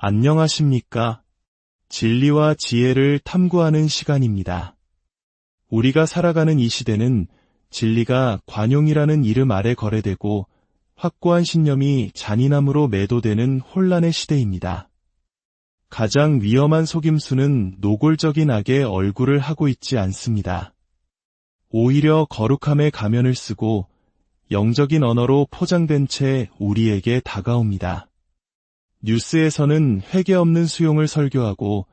안녕하십니까? 진리와 지혜를 탐구하는 시간입니다. 우리가 살아가는 이 시대는 진리가 관용이라는 이름 아래 거래되고 확고한 신념이 잔인함으로 매도되는 혼란의 시대입니다. 가장 위험한 속임수는 노골적인 악의 얼굴을 하고 있지 않습니다. 오히려 거룩함의 가면을 쓰고 영적인 언어로 포장된 채 우리에게 다가옵니다. 뉴스에서는 회개 없는 수용을 설교하고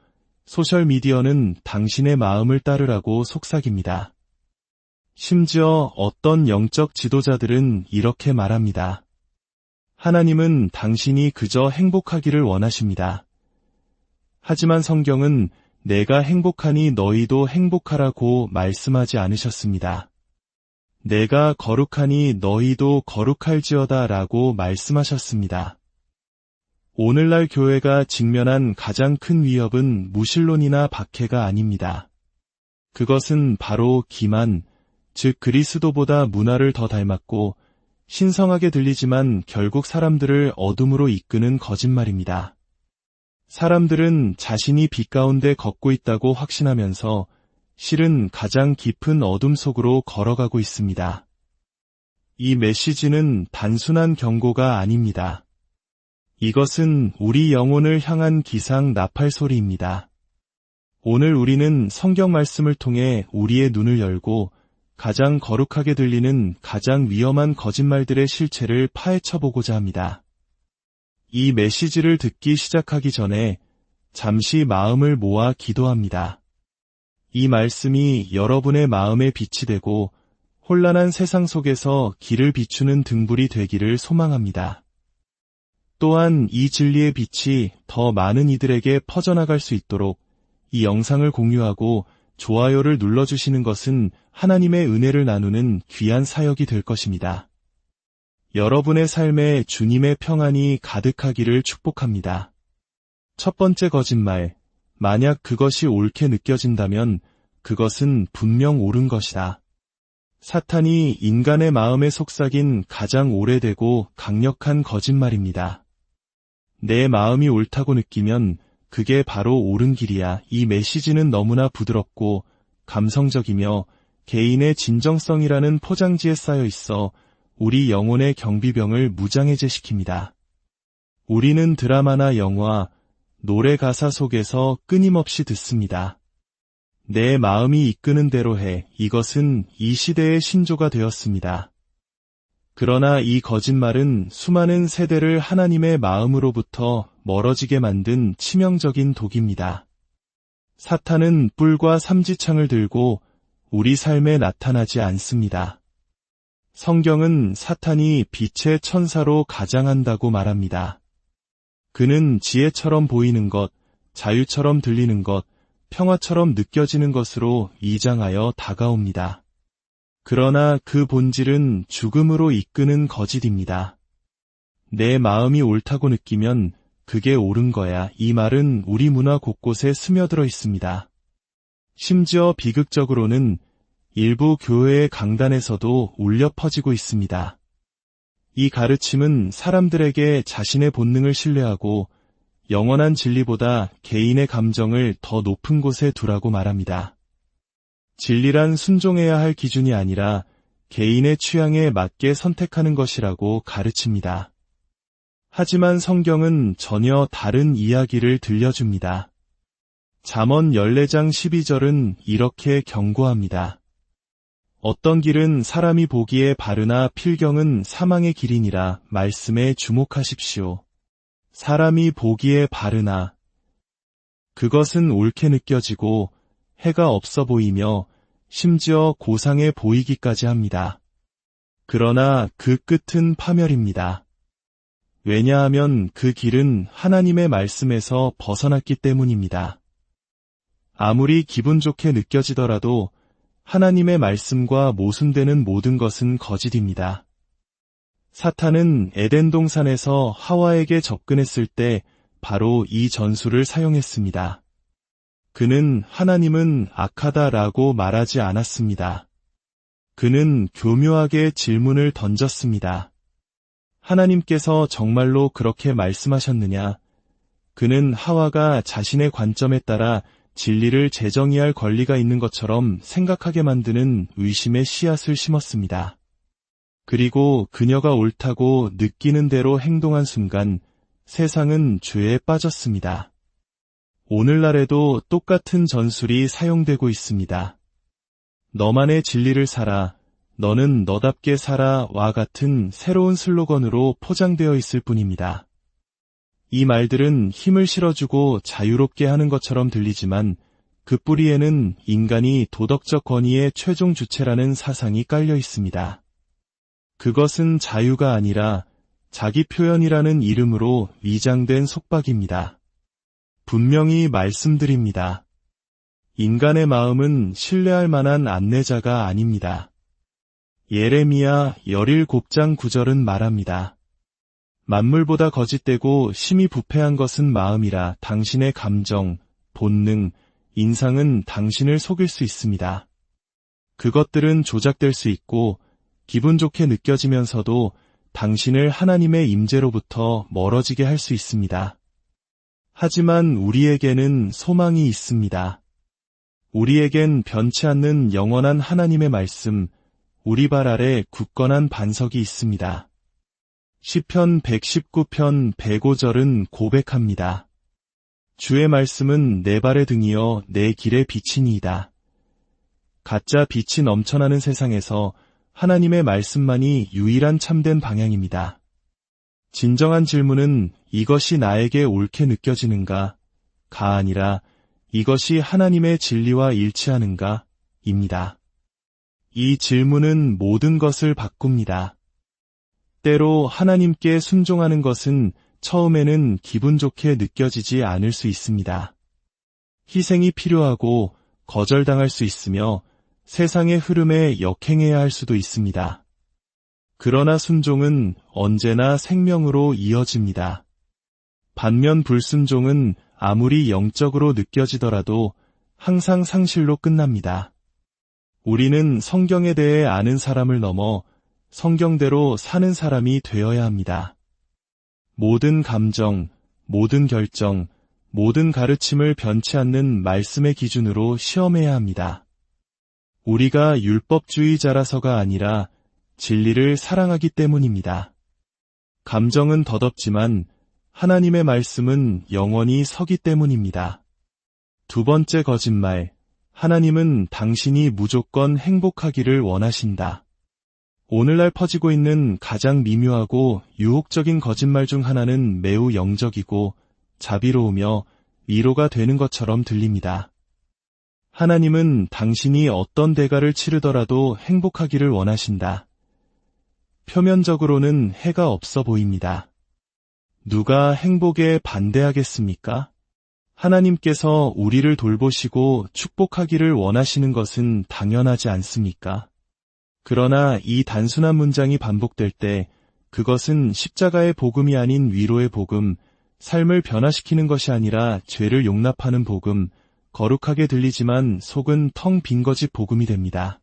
소셜미디어는 당신의 마음을 따르라고 속삭입니다. 심지어 어떤 영적 지도자들은 이렇게 말합니다. 하나님은 당신이 그저 행복하기를 원하십니다. 하지만 성경은 내가 행복하니 너희도 행복하라고 말씀하지 않으셨습니다. 내가 거룩하니 너희도 거룩할지어다 라고 말씀하셨습니다. 오늘날 교회가 직면한 가장 큰 위협은 무신론이나 박해가 아닙니다. 그것은 바로 기만, 즉 그리스도보다 문화를 더 닮았고 신성하게 들리지만 결국 사람들을 어둠으로 이끄는 거짓말입니다. 사람들은 자신이 빛 가운데 걷고 있다고 확신하면서 실은 가장 깊은 어둠 속으로 걸어가고 있습니다. 이 메시지는 단순한 경고가 아닙니다. 이것은 우리 영혼을 향한 기상 나팔 소리입니다. 오늘 우리는 성경 말씀을 통해 우리의 눈을 열고 가장 거룩하게 들리는 가장 위험한 거짓말들의 실체를 파헤쳐보고자 합니다. 이 메시지를 듣기 시작하기 전에 잠시 마음을 모아 기도합니다. 이 말씀이 여러분의 마음에 빛이 되고 혼란한 세상 속에서 길을 비추는 등불이 되기를 소망합니다. 또한 이 진리의 빛이 더 많은 이들에게 퍼져나갈 수 있도록 이 영상을 공유하고 좋아요를 눌러주시는 것은 하나님의 은혜를 나누는 귀한 사역이 될 것입니다. 여러분의 삶에 주님의 평안이 가득하기를 축복합니다. 첫 번째 거짓말, 만약 그것이 옳게 느껴진다면 그것은 분명 옳은 것이다. 사탄이 인간의 마음에 속삭인 가장 오래되고 강력한 거짓말입니다. 내 마음이 옳다고 느끼면 그게 바로 옳은 길이야. 이 메시지는 너무나 부드럽고 감성적이며 개인의 진정성이라는 포장지에 쌓여 있어 우리 영혼의 경비병을 무장해제시킵니다. 우리는 드라마나 영화, 노래 가사 속에서 끊임없이 듣습니다. 내 마음이 이끄는 대로 해. 이것은 이 시대의 신조가 되었습니다. 그러나 이 거짓말은 수많은 세대를 하나님의 마음으로부터 멀어지게 만든 치명적인 독입니다. 사탄은 뿔과 삼지창을 들고 우리 삶에 나타나지 않습니다. 성경은 사탄이 빛의 천사로 가장한다고 말합니다. 그는 지혜처럼 보이는 것, 자유처럼 들리는 것, 평화처럼 느껴지는 것으로 이장하여 다가옵니다. 그러나 그 본질은 죽음으로 이끄는 거짓입니다. 내 마음이 옳다고 느끼면 그게 옳은 거야. 이 말은 우리 문화 곳곳에 스며들어 있습니다. 심지어 비극적으로는 일부 교회의 강단에서도 울려 퍼지고 있습니다. 이 가르침은 사람들에게 자신의 본능을 신뢰하고 영원한 진리보다 개인의 감정을 더 높은 곳에 두라고 말합니다. 진리란 순종해야 할 기준이 아니라 개인의 취향에 맞게 선택하는 것이라고 가르칩니다. 하지만 성경은 전혀 다른 이야기를 들려줍니다. 잠언 14장 12절은 이렇게 경고합니다. 어떤 길은 사람이 보기에 바르나 필경은 사망의 길이니라. 말씀에 주목하십시오. 사람이 보기에 바르나. 그것은 옳게 느껴지고 해가 없어 보이며 심지어 고상해 보이기까지 합니다. 그러나 그 끝은 파멸입니다. 왜냐하면 그 길은 하나님의 말씀에서 벗어났기 때문입니다. 아무리 기분 좋게 느껴지더라도 하나님의 말씀과 모순되는 모든 것은 거짓입니다. 사탄은 에덴 동산에서 하와에게 접근했을 때 바로 이 전술을 사용했습니다. 그는 하나님은 악하다라고 말하지 않았습니다. 그는 교묘하게 질문을 던졌습니다. 하나님께서 정말로 그렇게 말씀하셨느냐? 그는 하와가 자신의 관점에 따라 진리를 재정의할 권리가 있는 것처럼 생각하게 만드는 의심의 씨앗을 심었습니다. 그리고 그녀가 옳다고 느끼는 대로 행동한 순간 세상은 죄에 빠졌습니다. 오늘날에도 똑같은 전술이 사용되고 있습니다. 너만의 진리를 살아, 너는 너답게 살아와 같은 새로운 슬로건으로 포장되어 있을 뿐입니다. 이 말들은 힘을 실어주고 자유롭게 하는 것처럼 들리지만 그 뿌리에는 인간이 도덕적 권위의 최종 주체라는 사상이 깔려 있습니다. 그것은 자유가 아니라 자기 표현이라는 이름으로 위장된 속박입니다. 분명히 말씀드립니다. 인간의 마음은 신뢰할 만한 안내자가 아닙니다. 예레미야 17장 9절은 말합니다. 만물보다 거짓되고 심히 부패한 것은 마음이라 당신의 감정, 본능, 인상은 당신을 속일 수 있습니다. 그것들은 조작될 수 있고 기분 좋게 느껴지면서도 당신을 하나님의 임재로부터 멀어지게 할 수 있습니다. 하지만 우리에게는 소망이 있습니다. 우리에겐 변치 않는 영원한 하나님의 말씀, 우리 발 아래 굳건한 반석이 있습니다. 시편 119편 105절은 고백합니다. 주의 말씀은 내 발의 등이여 내 길의 빛이니이다. 가짜 빛이 넘쳐나는 세상에서 하나님의 말씀만이 유일한 참된 방향입니다. 진정한 질문은 이것이 나에게 옳게 느껴지는가, 가 아니라 이것이 하나님의 진리와 일치하는가, 입니다. 이 질문은 모든 것을 바꿉니다. 때로 하나님께 순종하는 것은 처음에는 기분 좋게 느껴지지 않을 수 있습니다. 희생이 필요하고 거절당할 수 있으며 세상의 흐름에 역행해야 할 수도 있습니다. 그러나 순종은 언제나 생명으로 이어집니다. 반면 불순종은 아무리 영적으로 느껴지더라도 항상 상실로 끝납니다. 우리는 성경에 대해 아는 사람을 넘어 성경대로 사는 사람이 되어야 합니다. 모든 감정, 모든 결정, 모든 가르침을 변치 않는 말씀의 기준으로 시험해야 합니다. 우리가 율법주의자라서가 아니라 진리를 사랑하기 때문입니다. 감정은 덧없지만 하나님의 말씀은 영원히 서기 때문입니다. 두 번째 거짓말, 하나님은 당신이 무조건 행복하기를 원하신다. 오늘날 퍼지고 있는 가장 미묘하고 유혹적인 거짓말 중 하나는 매우 영적이고 자비로우며 위로가 되는 것처럼 들립니다. 하나님은 당신이 어떤 대가를 치르더라도 행복하기를 원하신다. 표면적으로는 해가 없어 보입니다. 누가 행복에 반대하겠습니까? 하나님께서 우리를 돌보시고 축복하기를 원하시는 것은 당연하지 않습니까? 그러나 이 단순한 문장이 반복될 때 그것은 십자가의 복음이 아닌 위로의 복음, 삶을 변화시키는 것이 아니라 죄를 용납하는 복음, 거룩하게 들리지만 속은 텅 빈 거짓 복음이 됩니다.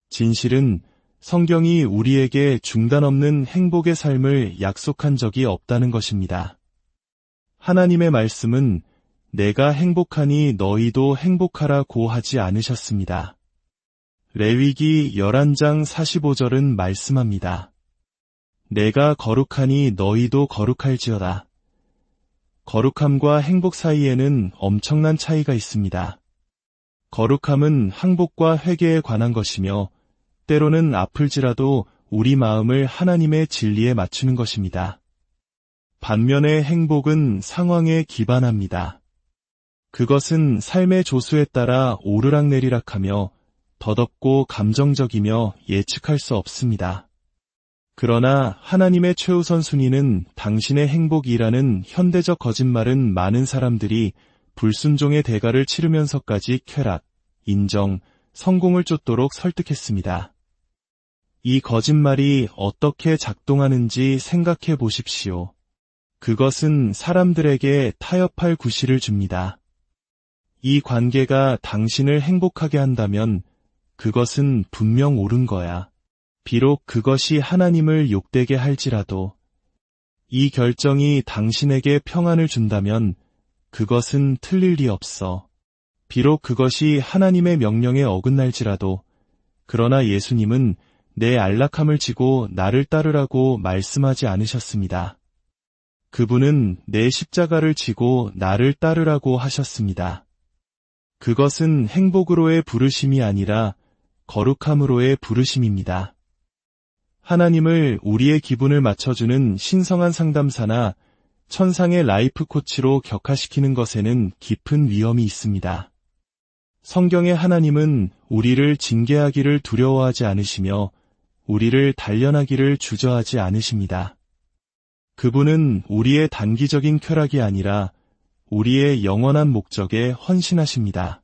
진실은 성경이 우리에게 중단 없는 행복의 삶을 약속한 적이 없다는 것입니다. 하나님의 말씀은 내가 행복하니 너희도 행복하라고 하지 않으셨습니다. 레위기 11장 45절은 말씀합니다. 내가 거룩하니 너희도 거룩할지어다. 거룩함과 행복 사이에는 엄청난 차이가 있습니다. 거룩함은 항복과 회개에 관한 것이며 때로는 아플지라도 우리 마음을 하나님의 진리에 맞추는 것입니다. 반면에 행복은 상황에 기반합니다. 그것은 삶의 조수에 따라 오르락내리락하며 덧없고 감정적이며 예측할 수 없습니다. 그러나 하나님의 최우선 순위는 당신의 행복이라는 현대적 거짓말은 많은 사람들이 불순종의 대가를 치르면서까지 쾌락, 인정, 성공을 쫓도록 설득했습니다. 이 거짓말이 어떻게 작동하는지 생각해 보십시오. 그것은 사람들에게 타협할 구실을 줍니다. 이 관계가 당신을 행복하게 한다면 그것은 분명 옳은 거야. 비록 그것이 하나님을 욕되게 할지라도 이 결정이 당신에게 평안을 준다면 그것은 틀릴 리 없어. 비록 그것이 하나님의 명령에 어긋날지라도, 그러나 예수님은 내 안락함을 지고 나를 따르라고 말씀하지 않으셨습니다. 그분은 내 십자가를 지고 나를 따르라고 하셨습니다. 그것은 행복으로의 부르심이 아니라 거룩함으로의 부르심입니다. 하나님을 우리의 기분을 맞춰주는 신성한 상담사나 천상의 라이프 코치로 격하시키는 것에는 깊은 위험이 있습니다. 성경의 하나님은 우리를 징계하기를 두려워하지 않으시며 우리를 단련하기를 주저하지 않으십니다. 그분은 우리의 단기적인 쾌락이 아니라 우리의 영원한 목적에 헌신하십니다.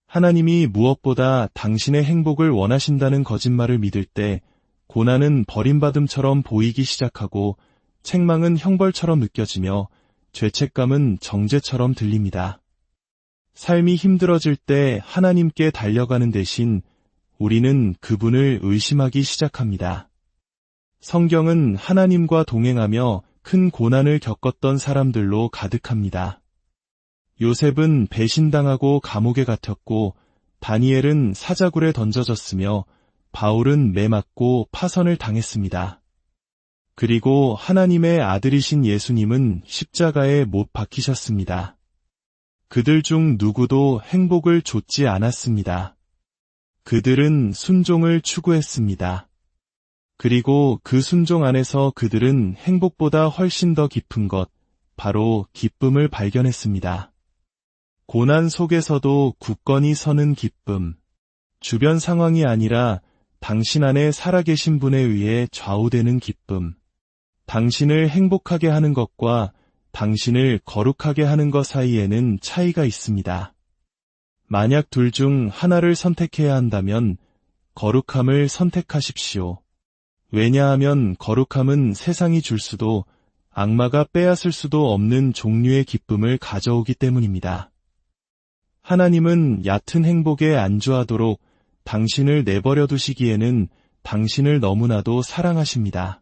하나님이 무엇보다 당신의 행복을 원하신다는 거짓말을 믿을 때 고난은 버림받음처럼 보이기 시작하고 책망은 형벌처럼 느껴지며 죄책감은 정죄처럼 들립니다. 삶이 힘들어질 때 하나님께 달려가는 대신 우리는 그분을 의심하기 시작합니다. 성경은 하나님과 동행하며 큰 고난을 겪었던 사람들로 가득합니다. 요셉은 배신당하고 감옥에 갇혔고, 다니엘은 사자굴에 던져졌으며 바울은 매맞고 파선을 당했습니다. 그리고 하나님의 아들이신 예수님은 십자가에 못 박히셨습니다. 그들 중 누구도 행복을 좇지 않았습니다. 그들은 순종을 추구했습니다. 그리고 그 순종 안에서 그들은 행복보다 훨씬 더 깊은 것, 바로 기쁨을 발견했습니다. 고난 속에서도 굳건히 서는 기쁨, 주변 상황이 아니라 당신 안에 살아계신 분에 의해 좌우되는 기쁨, 당신을 행복하게 하는 것과 당신을 거룩하게 하는 것 사이에는 차이가 있습니다. 만약 둘 중 하나를 선택해야 한다면 거룩함을 선택하십시오. 왜냐하면 거룩함은 세상이 줄 수도 악마가 빼앗을 수도 없는 종류의 기쁨을 가져오기 때문입니다. 하나님은 얕은 행복에 안주하도록 당신을 내버려 두시기에는 당신을 너무나도 사랑하십니다.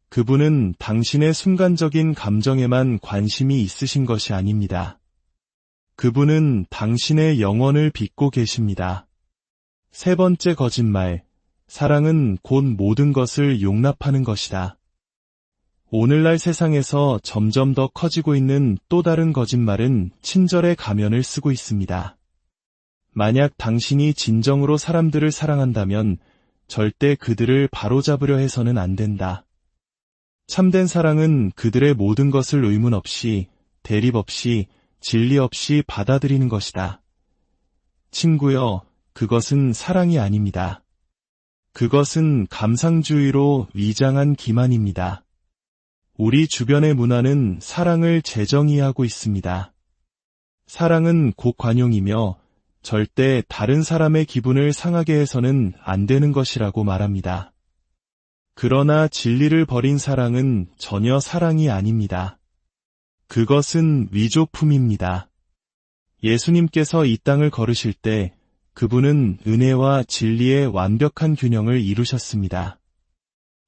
그분은 당신의 순간적인 감정에만 관심이 있으신 것이 아닙니다. 그분은 당신의 영혼을 빚고 계십니다. 세 번째 거짓말, 사랑은 곧 모든 것을 용납하는 것이다. 오늘날 세상에서 점점 더 커지고 있는 또 다른 거짓말은 친절의 가면을 쓰고 있습니다. 만약 당신이 진정으로 사람들을 사랑한다면 절대 그들을 바로잡으려 해서는 안 된다. 참된 사랑은 그들의 모든 것을 의문 없이, 대립 없이, 진리 없이 받아들이는 것이다. 친구여, 그것은 사랑이 아닙니다. 그것은 감상주의로 위장한 기만입니다. 우리 주변의 문화는 사랑을 재정의하고 있습니다. 사랑은 곡관용이며 절대 다른 사람의 기분을 상하게 해서는 안 되는 것이라고 말합니다. 그러나 진리를 버린 사랑은 전혀 사랑이 아닙니다. 그것은 위조품입니다. 예수님께서 이 땅을 걸으실 때 그분은 은혜와 진리의 완벽한 균형을 이루셨습니다.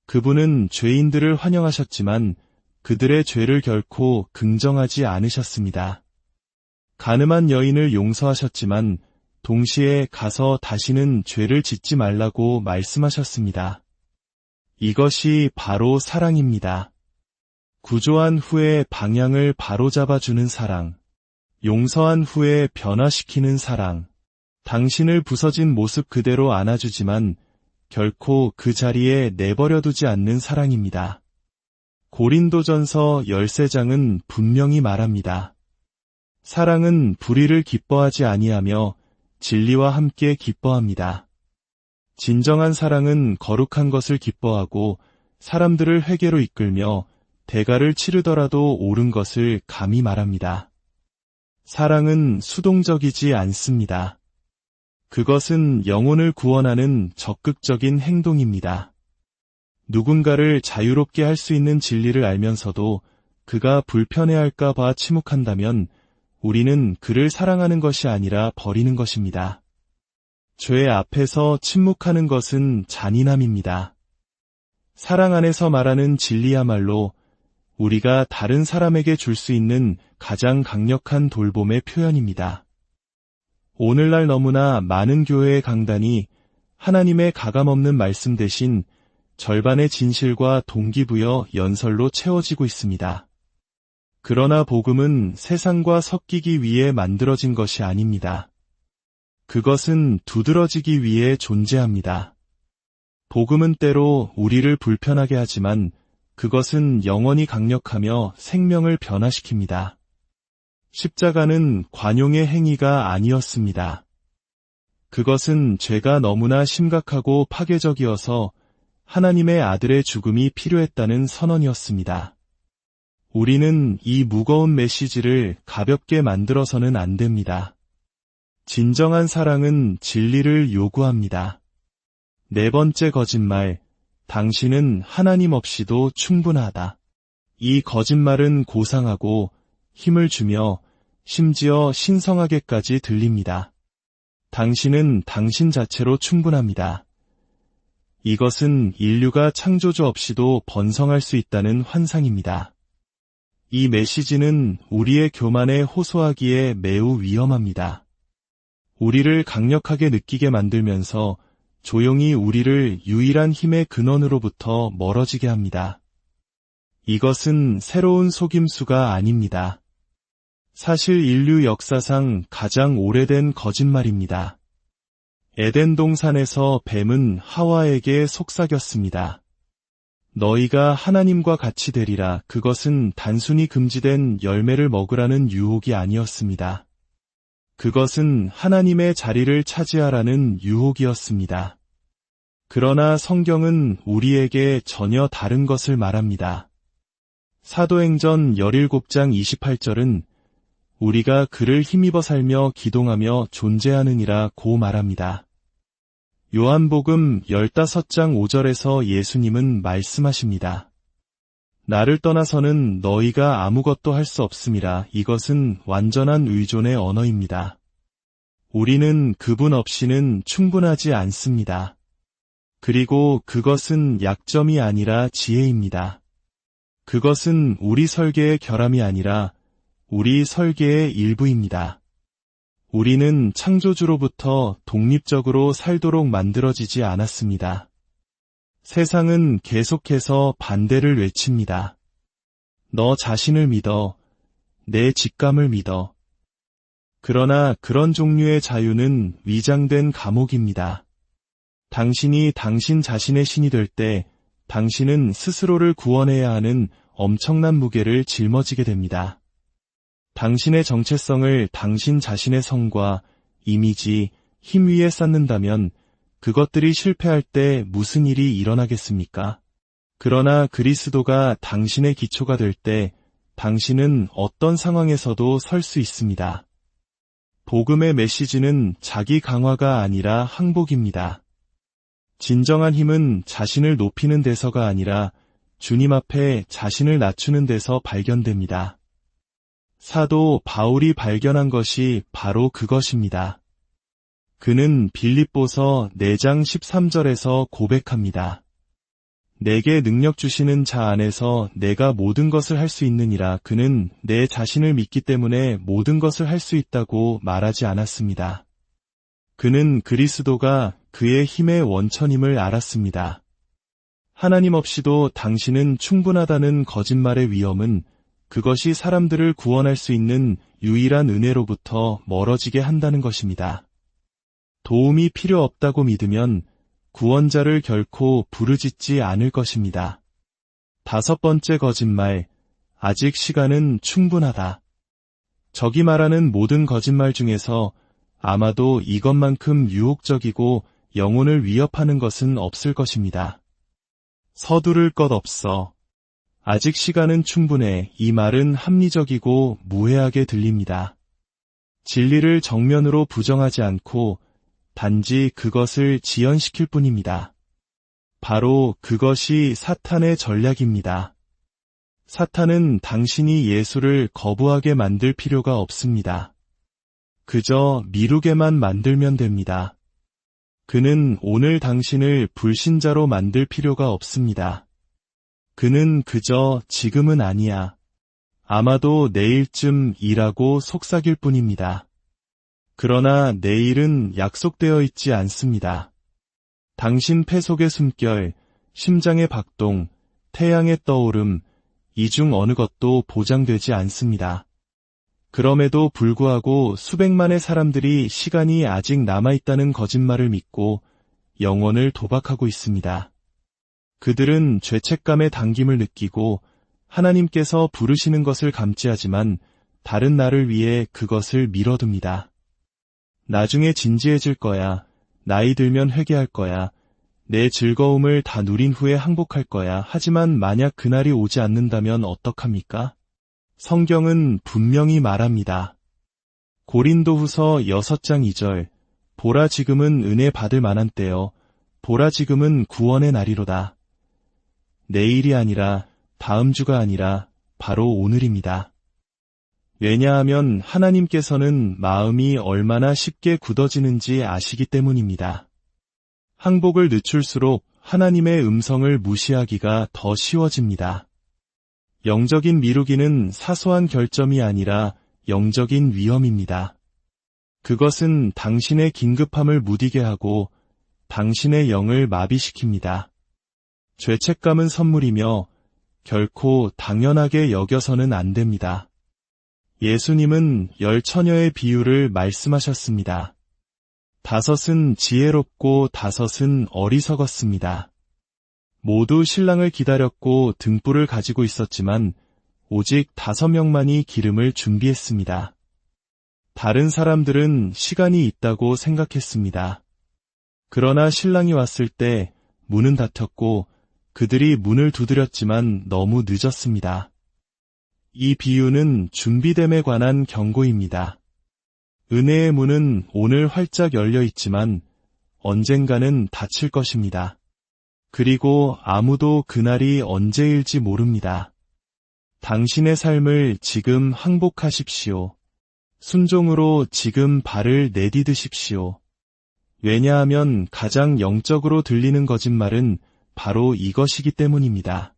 그분은 죄인들을 환영하셨지만 그들의 죄를 결코 긍정하지 않으셨습니다. 간음한 여인을 용서하셨지만 동시에 가서 다시는 죄를 짓지 말라고 말씀하셨습니다. 이것이 바로 사랑입니다. 구조한 후에 방향을 바로잡아주는 사랑, 용서한 후에 변화시키는 사랑, 당신을 부서진 모습 그대로 안아주지만 결코 그 자리에 내버려두지 않는 사랑입니다. 고린도전서 13장은 분명히 말합니다. 사랑은 불의를 기뻐하지 아니하며 진리와 함께 기뻐합니다. 진정한 사랑은 거룩한 것을 기뻐하고 사람들을 회개로 이끌며 대가를 치르더라도 옳은 것을 감히 말합니다. 사랑은 수동적이지 않습니다. 그것은 영혼을 구원하는 적극적인 행동입니다. 누군가를 자유롭게 할 수 있는 진리를 알면서도 그가 불편해할까 봐 침묵한다면 우리는 그를 사랑하는 것이 아니라 버리는 것입니다. 죄 앞에서 침묵하는 것은 잔인함입니다. 사랑 안에서 말하는 진리야말로 우리가 다른 사람에게 줄 수 있는 가장 강력한 돌봄의 표현입니다. 오늘날 너무나 많은 교회의 강단이 하나님의 가감없는 말씀 대신 절반의 진실과 동기부여 연설로 채워지고 있습니다. 그러나 복음은 세상과 섞이기 위해 만들어진 것이 아닙니다. 그것은 두드러지기 위해 존재합니다. 복음은 때로 우리를 불편하게 하지만 그것은 영원히 강력하며 생명을 변화시킵니다. 십자가는 관용의 행위가 아니었습니다. 그것은 죄가 너무나 심각하고 파괴적이어서 하나님의 아들의 죽음이 필요했다는 선언이었습니다. 우리는 이 무거운 메시지를 가볍게 만들어서는 안 됩니다. 진정한 사랑은 진리를 요구합니다. 네 번째 거짓말, 당신은 하나님 없이도 충분하다. 이 거짓말은 고상하고 힘을 주며 심지어 신성하게까지 들립니다. 당신은 당신 자체로 충분합니다. 이것은 인류가 창조주 없이도 번성할 수 있다는 환상입니다. 이 메시지는 우리의 교만에 호소하기에 매우 위험합니다. 우리를 강력하게 느끼게 만들면서 조용히 우리를 유일한 힘의 근원으로부터 멀어지게 합니다. 이것은 새로운 속임수가 아닙니다. 사실 인류 역사상 가장 오래된 거짓말입니다. 에덴 동산에서 뱀은 하와에게 속삭였습니다. 너희가 하나님과 같이 되리라. 그것은 단순히 금지된 열매를 먹으라는 유혹이 아니었습니다. 그것은 하나님의 자리를 차지하라는 유혹이었습니다. 그러나 성경은 우리에게 전혀 다른 것을 말합니다. 사도행전 17장 28절은 우리가 그를 힘입어 살며 기동하며 존재하느니라 고 말합니다. 요한복음 15장 5절에서 예수님은 말씀하십니다. 나를 떠나서는 너희가 아무것도 할 수 없음이라. 이것은 완전한 의존의 언어입니다. 우리는 그분 없이는 충분하지 않습니다. 그리고 그것은 약점이 아니라 지혜입니다. 그것은 우리 설계의 결함이 아니라 우리 설계의 일부입니다. 우리는 창조주로부터 독립적으로 살도록 만들어지지 않았습니다. 세상은 계속해서 반대를 외칩니다. 너 자신을 믿어. 내 직감을 믿어. 그러나 그런 종류의 자유는 위장된 감옥입니다. 당신이 당신 자신의 신이 될 때 당신은 스스로를 구원해야 하는 엄청난 무게를 짊어지게 됩니다. 당신의 정체성을 당신 자신의 성과 이미지, 힘 위에 쌓는다면 그것들이 실패할 때 무슨 일이 일어나겠습니까? 그러나 그리스도가 당신의 기초가 될 때 당신은 어떤 상황에서도 설 수 있습니다. 복음의 메시지는 자기 강화가 아니라 항복입니다. 진정한 힘은 자신을 높이는 데서가 아니라 주님 앞에 자신을 낮추는 데서 발견됩니다. 사도 바울이 발견한 것이 바로 그것입니다. 그는 빌립보서 4장 13절에서 고백합니다. 내게 능력 주시는 자 안에서 내가 모든 것을 할 수 있느니라. 그는 내 자신을 믿기 때문에 모든 것을 할 수 있다고 말하지 않았습니다. 그는 그리스도가 그의 힘의 원천임을 알았습니다. 하나님 없이도 당신은 충분하다는 거짓말의 위험은 그것이 사람들을 구원할 수 있는 유일한 은혜로부터 멀어지게 한다는 것입니다. 도움이 필요 없다고 믿으면 구원자를 결코 부르짖지 않을 것입니다. 다섯 번째 거짓말, 아직 시간은 충분하다. 적이 말하는 모든 거짓말 중에서 아마도 이것만큼 유혹적이고 영혼을 위협하는 것은 없을 것입니다. 서두를 것 없어. 아직 시간은 충분해. 이 말은 합리적이고 무해하게 들립니다. 진리를 정면으로 부정하지 않고 단지 그것을 지연시킬 뿐입니다. 바로 그것이 사탄의 전략입니다. 사탄은 당신이 예수를 거부하게 만들 필요가 없습니다. 그저 미루게만 만들면 됩니다. 그는 오늘 당신을 불신자로 만들 필요가 없습니다. 그는 그저 지금은 아니야. 아마도 내일쯤이라고 속삭일 뿐입니다. 그러나 내일은 약속되어 있지 않습니다. 당신 폐 속의 숨결, 심장의 박동, 태양의 떠오름, 이 중 어느 것도 보장되지 않습니다. 그럼에도 불구하고 수백만의 사람들이 시간이 아직 남아있다는 거짓말을 믿고 영혼을 도박하고 있습니다. 그들은 죄책감의 당김을 느끼고 하나님께서 부르시는 것을 감지하지만 다른 날을 위해 그것을 미뤄둡니다. 나중에 진지해질 거야. 나이 들면 회개할 거야. 내 즐거움을 다 누린 후에 항복할 거야. 하지만 만약 그날이 오지 않는다면 어떡합니까? 성경은 분명히 말합니다. 고린도후서 6장 2절. 보라 지금은 은혜 받을 만한 때요. 보라 지금은 구원의 날이로다. 내일이 아니라 다음 주가 아니라 바로 오늘입니다. 왜냐하면 하나님께서는 마음이 얼마나 쉽게 굳어지는지 아시기 때문입니다. 항복을 늦출수록 하나님의 음성을 무시하기가 더 쉬워집니다. 영적인 미루기는 사소한 결점이 아니라 영적인 위험입니다. 그것은 당신의 긴급함을 무디게 하고 당신의 영을 마비시킵니다. 죄책감은 선물이며 결코 당연하게 여겨서는 안 됩니다. 예수님은 10처녀의 비유를 말씀하셨습니다. 5은 지혜롭고 5은 어리석었습니다. 모두 신랑을 기다렸고 등불을 가지고 있었지만 오직 5명만이 기름을 준비했습니다. 다른 사람들은 시간이 있다고 생각했습니다. 그러나 신랑이 왔을 때 문은 닫혔고 그들이 문을 두드렸지만 너무 늦었습니다. 이 비유는 준비됨에 관한 경고입니다. 은혜의 문은 오늘 활짝 열려 있지만 언젠가는 닫힐 것입니다. 그리고 아무도 그날이 언제일지 모릅니다. 당신의 삶을 지금 항복하십시오. 순종으로 지금 발을 내디드십시오. 왜냐하면 가장 영적으로 들리는 거짓말은 바로 이것이기 때문입니다.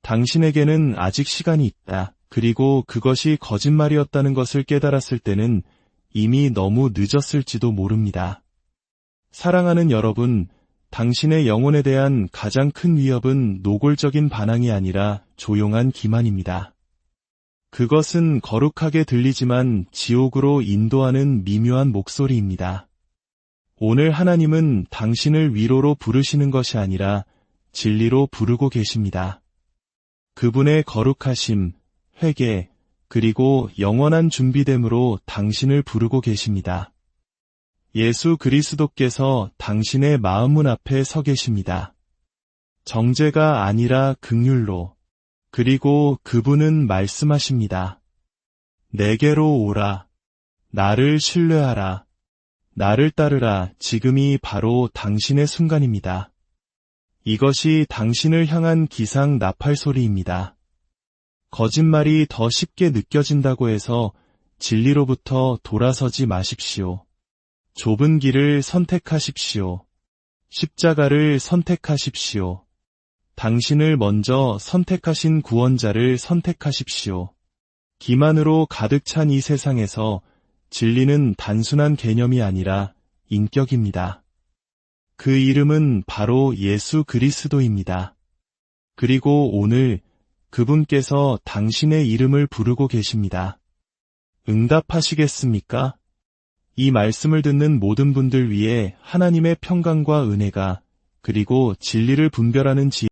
당신에게는 아직 시간이 있다. 그리고 그것이 거짓말이었다는 것을 깨달았을 때는 이미 너무 늦었을지도 모릅니다. 사랑하는 여러분, 당신의 영혼에 대한 가장 큰 위협은 노골적인 반항이 아니라 조용한 기만입니다. 그것은 거룩하게 들리지만 지옥으로 인도하는 미묘한 목소리입니다. 오늘 하나님은 당신을 위로로 부르시는 것이 아니라 진리로 부르고 계십니다. 그분의 거룩하심, 회개, 그리고 영원한 준비됨으로 당신을 부르고 계십니다. 예수 그리스도께서 당신의 마음문 앞에 서 계십니다. 정죄가 아니라 긍휼로. 그리고 그분은 말씀하십니다. 내게로 오라. 나를 신뢰하라. 나를 따르라. 지금이 바로 당신의 순간입니다. 이것이 당신을 향한 기상 나팔 소리입니다. 거짓말이 더 쉽게 느껴진다고 해서 진리로부터 돌아서지 마십시오. 좁은 길을 선택하십시오. 십자가를 선택하십시오. 당신을 먼저 선택하신 구원자를 선택하십시오. 기만으로 가득 찬 이 세상에서 진리는 단순한 개념이 아니라 인격입니다. 그 이름은 바로 예수 그리스도입니다. 그리고 오늘 그분께서 당신의 이름을 부르고 계십니다. 응답하시겠습니까? 이 말씀을 듣는 모든 분들 위해 하나님의 평강과 은혜가 그리고 진리를 분별하는 지혜가